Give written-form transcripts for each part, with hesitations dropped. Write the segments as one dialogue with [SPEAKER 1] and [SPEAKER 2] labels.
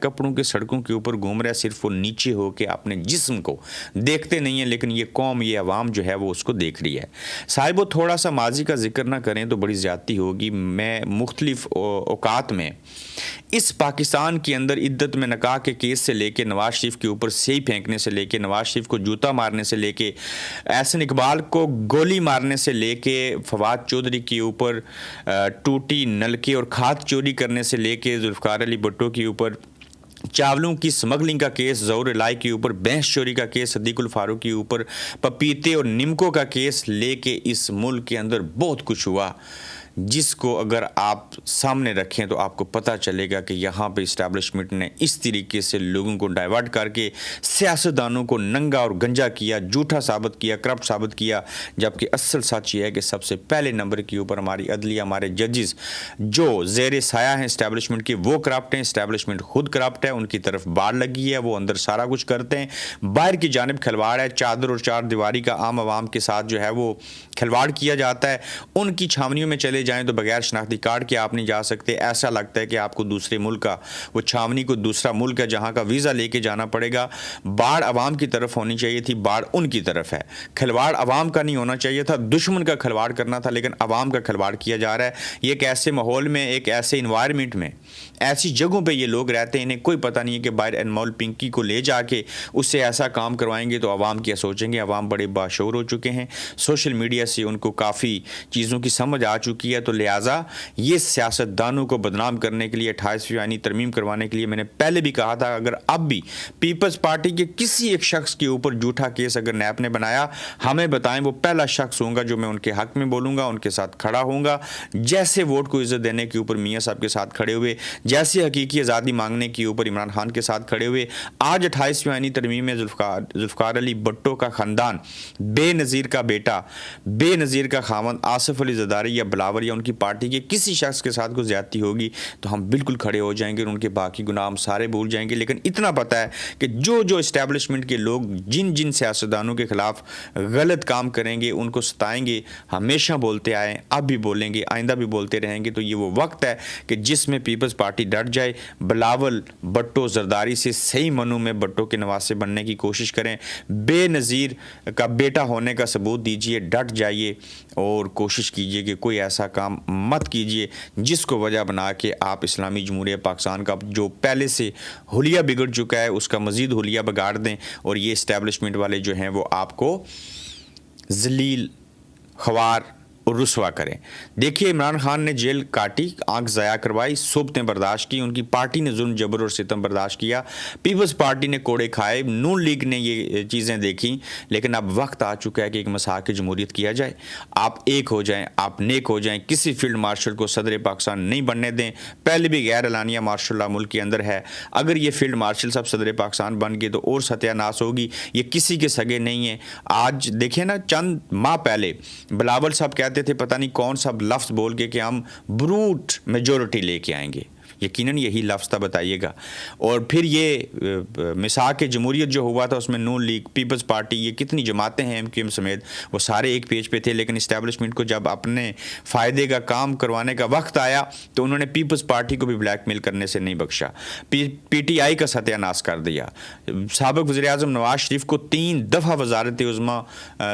[SPEAKER 1] کپڑوں کے سڑکوں کے اوپر گھوم رہا ہے, صرف وہ نیچے ہو کے اپنے جسم کو دیکھتے نہیں ہیں, لیکن یہ قوم, یہ عوام جو ہے وہ اس کو دیکھ رہی ہے. صاحب وہ تھوڑا سا ماضی کا ذکر نہ کریں تو بڑی زیادتی ہوگی. میں مختلف اوقات میں اس پاکستان کے اندر عدت میں نکاح کے کیس سے لے کے نواز شریف کے اوپر سیئی پھینکنے سے لے کے نواز شریف کو جوتا مارنے سے لے کے احسن اقبال کو گولی مارنے سے لے کے فواد چودھری کے اوپر ٹوٹی نلکے اور کھاد چوری کرنے سے لے کے ذوالفقار علی بھٹو کے اوپر چاولوں کی سمگلنگ کا کیس, ظہور الہی کے اوپر بھینس چوری کا کیس, صدیق الفاروق کے اوپر پپیتے اور نمکوں کا کیس لے کے اس ملک کے اندر بہت کچھ ہوا, جس کو اگر آپ سامنے رکھیں تو آپ کو پتہ چلے گا کہ یہاں پہ اسٹیبلشمنٹ نے اس طریقے سے لوگوں کو ڈائیورٹ کر کے سیاستدانوں کو ننگا اور گنجا کیا, جھوٹا ثابت کیا, کرپٹ ثابت کیا, جبکہ اصل سچ یہ ہے کہ سب سے پہلے نمبر کے اوپر ہماری عدلیہ, ہمارے ججز جو زیر سایہ ہیں اسٹیبلشمنٹ کے, وہ کرپٹ ہیں. اسٹیبلشمنٹ خود کرپٹ ہے, ان کی طرف باڑ لگی ہے, وہ اندر سارا کچھ کرتے ہیں, باہر کی جانب کھلواڑ ہے, چادر اور چار دیواری کا عام عوام کے ساتھ جو ہے وہ کھلواڑ کیا جاتا ہے. ان کی چھاونیوں میں چلے جائیں تو بغیر شناختی کارڈ کے آپ نہیں جا سکتے. ایسا لگتا ہے کہ آپ کو دوسرے ملک کا, وہ چھاونی کو دوسرا ملک ہے جہاں کا ویزا لے کے جانا پڑے گا. باڑ عوام کی طرف ہونی چاہیے تھی, باڑ ان کی طرف ہے. کھلواڑ عوام کا نہیں ہونا چاہیے تھا, دشمن کا کھلواڑ کرنا تھا, لیکن عوام کا کھلواڑ کیا جا رہا ہے. یہ ایک ایسے ماحول میں, ایک ایسے انوائرمنٹ میں, ایسی جگہوں پہ یہ لوگ رہتے ہیں, انہیں کوئی پتہ نہیں ہے کہ باہر انمول پنکی کو لے جا کے اس سے ایسا کام کروائیں گے تو عوام کیا سوچیں گے. عوام بڑے باشعور ہو چکے ہیں, سوشل میڈیا سے ان کو کافی چیزوں کی سمجھ آ چکی ہے. تو لہٰذا یہ سیاستدانوں کو بدنام کرنے کے لیے 28ویں آئینی ترمیم کروانے کے لیے, میں نے پہلے بھی کہا تھا, اگر اب بھی پیپلز پارٹی کے کسی ایک شخص کے اوپر جھوٹا کیس اگر نیب نے بنایا, ہمیں بتائیں, وہ پہلا شخص ہوں گا جو میں ان کے حق میں بولوں گا, ان کے ساتھ کھڑا ہوں گا. جیسے ووٹ کو عزت دینے کے اوپر میاں صاحب کے ساتھ کھڑے ہوئے, جیسے حقیقی آزادی مانگنے کے اوپر عمران خان کے ساتھ کھڑے ہوئے, آج 28ویں آئینی ترمیم میں ذوالفقار علی بھٹو کا خاندان, بے نظیر کا بیٹا, بے نظیر کا خاوند آصف علی زرداری یا بلاور یا ان کی پارٹی کے کسی شخص کے ساتھ کوئی زیادتی ہوگی تو ہم بالکل کھڑے ہو جائیں گے اور ان کے باقی گناہ ہم سارے بھول جائیں گے. لیکن اتنا پتہ ہے کہ جو اسٹیبلشمنٹ کے لوگ جن سیاستدانوں کے خلاف غلط کام کریں گے, ان کو ستائیں گے, ہمیشہ بولتے آئے, اب بھی بولیں گے, آئندہ بھی بولتے رہیں گے. تو یہ وہ وقت ہے کہ جس میں پیپلز پارٹی ڈٹ جائے, بلاول بھٹو زرداری سے صحیح منوں میں بھٹو کے نواسے بننے کی کوشش کریں, بے نظیر کا بیٹا ہونے کا ثبوت دیجئے, ڈٹ جائیے اور کوشش کیجئے کہ کوئی ایسا کام مت کیجئے جس کو وجہ بنا کے آپ اسلامی جمہوریہ پاکستان کا جو پہلے سے حلیہ بگڑ چکا ہے اس کا مزید حلیہ بگاڑ دیں, اور یہ اسٹیبلشمنٹ والے جو ہیں وہ آپ کو ذلیل, خوار اور رسوا کریں. دیکھیے, عمران خان نے جیل کاٹی, آنکھ ضائع کروائی, صوبتیں برداشت کی, ان کی پارٹی نے ظلم جبر اور ستم برداشت کیا, پیپلز پارٹی نے کوڑے کھائے, نون لیگ نے یہ چیزیں دیکھیں. لیکن اب وقت آ چکا ہے کہ ایک مساق جمہوریت کیا جائے. آپ ایک ہو جائیں, آپ نیک ہو جائیں, کسی فیلڈ مارشل کو صدر پاکستان نہیں بننے دیں. پہلے بھی غیر اعلانیہ مارشل لا ملک کے اندر ہے, اگر یہ فیلڈ مارشل صاحب صدر پاکستان بن گئے تو اور ستیہ ناس ہوگی. یہ کسی کے سگے نہیں ہیں. آج دیکھیں نا, چند ماہ پہلے بلاول صاحب کہتے تھے پتہ نہیں کون سا لفظ بول کے کہ ہم بروٹ میجورٹی لے کے آئیں گے. یقیناً یہی لفظ تھا, بتائیے گا. اور پھر یہ مساق جمہوریت جو ہوا تھا اس میں نون لیگ, پیپلز پارٹی, یہ کتنی جماعتیں ہیں MQM سمیت, وہ سارے ایک پیج پہ تھے. لیکن اسٹیبلشمنٹ کو جب اپنے فائدے کا کام کروانے کا وقت آیا تو انہوں نے پیپلز پارٹی کو بھی بلیک میل کرنے سے نہیں بخشا, PTI کا ستیہ ناس کر دیا. سابق وزیر اعظم نواز شریف کو 3 دفعہ وزارت عظمیٰ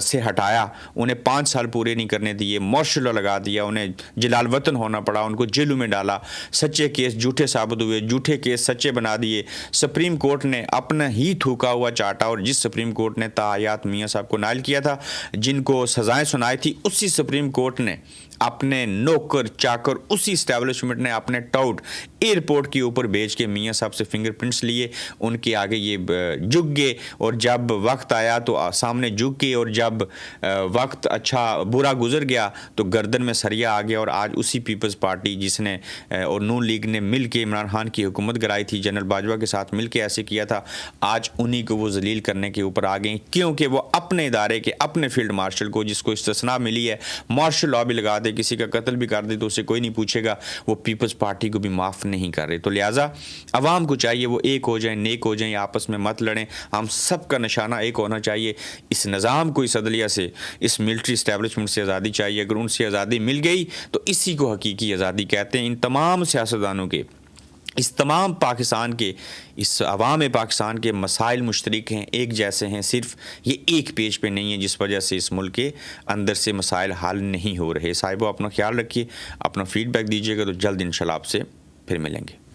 [SPEAKER 1] سے ہٹایا, انہیں 5 سال پورے نہیں کرنے دیے, مارشل لا لگا دیا, انہیں جلال وطن ہونا پڑا, ان کو جیلوں میں ڈالا. سچے کیس جھوٹے ثابت ہوئے, جھوٹے کیس سچے بنا دیے. سپریم کورٹ نے اپنا ہی تھوکا ہوا چاٹا, اور جس سپریم کورٹ نے تاحیات میاں صاحب کو نائل کیا تھا, جن کو سزائیں سنائی تھی, اسی سپریم کورٹ نے اپنے نوکر چاکر, اسی اسٹیبلشمنٹ نے اپنے ٹاؤٹ ایئرپورٹ کے اوپر بھیج کے میاں صاحب سے فنگر پرنٹس لیے. ان کے آگے یہ جھک گئے, اور جب وقت آیا تو سامنے جھک گئے, اور جب وقت اچھا برا گزر گیا تو گردن میں سریا آ گیا. اور آج اسی پیپلز پارٹی جس نے اور نون لیگ نے مل کے عمران خان کی حکومت گرائی تھی, جنرل باجوہ کے ساتھ مل کے ایسے کیا تھا, آج انہی کو وہ ذلیل کرنے کے اوپر آ گئے, کیونکہ وہ اپنے ادارے کے اپنے فیلڈ مارشل کو, جس کو استثناء ملی ہے, مارشل لا بھی لگا دے, کسی کا قتل بھی کر دے تو اسے کوئی نہیں پوچھے گا, وہ پیپلز پارٹی کو بھی معاف نہیں کر رہے. تو لہٰذا عوام کو چاہیے وہ ایک ہو جائیں, نیک ہو جائیں, آپس میں مت لڑیں. ہم سب کا نشانہ ایک ہونا چاہیے. اس نظام کو, اس عدلیہ سے, اس ملٹری اسٹیبلشمنٹ سے آزادی چاہیے. اگر ان سے آزادی مل گئی تو اسی کو حقیقی آزادی کہتے ہیں. ان تمام سیاستدانوں کے اس تمام پاکستان کے، اس عوام پاکستان کے مسائل مشترک ہیں، ایک جیسے ہیں، صرف یہ ایک پیج پہ نہیں ہے جس وجہ سے اس ملک کے اندر سے مسائل حل نہیں ہو رہے۔ صاحبو اپنا خیال رکھیے، اپنا فیڈ بیک دیجیے گا، تو جلد انشاءاللہ آپ سے پھر ملیں گے۔